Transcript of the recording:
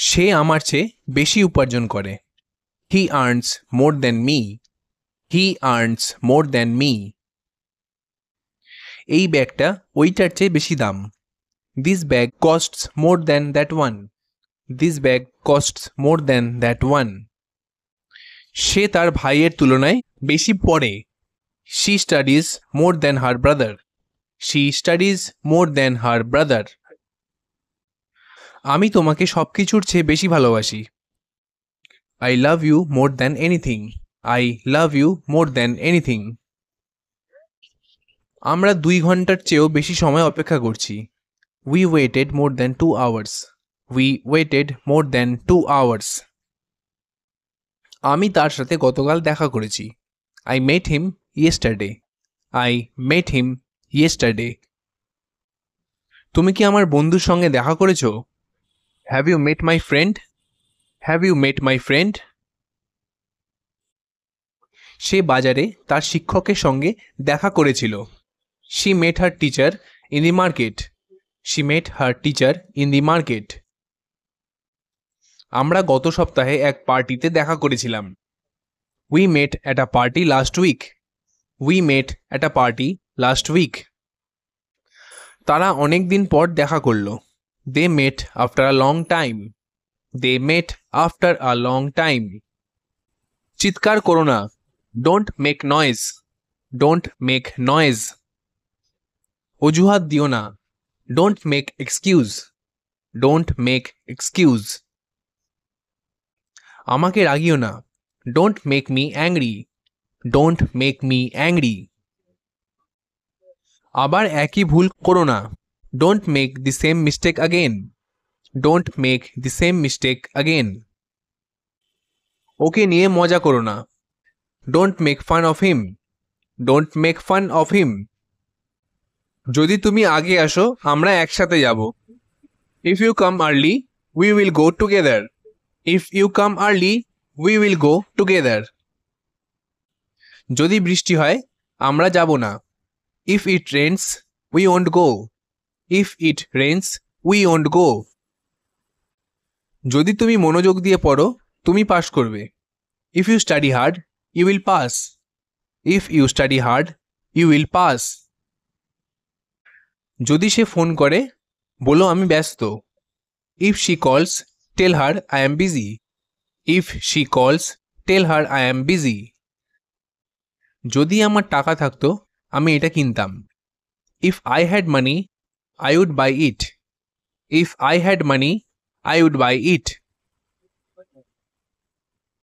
সে আমার চেয়ে বেশি উপার্জন করে। He earns more than me. He earns more than me. এই ব্যাগটা ওইটার চেয়ে বেশি দাম। This bag costs more than that one. This bag costs more than that one. সে তার ভাইয়ের তুলনায় বেশি পড়ে। She studies more than her brother. She studies more than her brother. আমি তোমাকে সব কিছুর চেয়ে বেশি ভালোবাসি। I love you more than anything. I love you more than anything. আমরা 2 ঘন্টার চেয়েও বেশি সময় অপেক্ষা করছি। We waited more than 2 hours. We waited more than 2 hours. আমি তার সাথে গতকাল দেখা করেছি। I met him yesterday. I met him yesterday. তুমি কি আমার বন্ধুর সঙ্গে দেখা করেছো? Have you met my friend? Have you met my friend? সে বাজারে তার শিক্ষকের সঙ্গে দেখা করেছিল। She met her teacher in the market. She met her teacher in the market. আমরা গত সপ্তাহে এক পার্টিতে দেখা করেছিলাম। We met at a party last week. We met at a party last week. তারা অনেক দিন পর দেখা করল। They met after a long time. They met after a long time. চিৎকার করো না। Don't make noise. Don't make noise. অজুহাত দিও না। Don't make excuse. Don't make excuse. আমাকে রাগিও না। Don't make me angry. Don't make me angry. আবার একই ভুল করো না। Don't make the same mistake again. Don't make the same mistake again. ওকে নিয়ে মজা করো না। Don't make fun of him. Don't make fun of him. যদি তুমি আগে আসো আমরা একসাথে যাব। If you come early we will go together. If you come early we will go together. যদি বৃষ্টি হয় আমরা যাব না। If it rains we won't go. If it rains we won't go. যদি তুমি মনোযোগ দিয়ে পড়ো তুমি পাস করবে। If you study hard you will pass. If you study hard you will pass. যদি সে ফোন করে বলো আমি ব্যস্ত। If she calls tell her I am busy. If she calls tell her I am busy. যদি আমার টাকা থাকতো আমি এটা কিনতাম। If I had money I would buy it. If I had money I would buy it.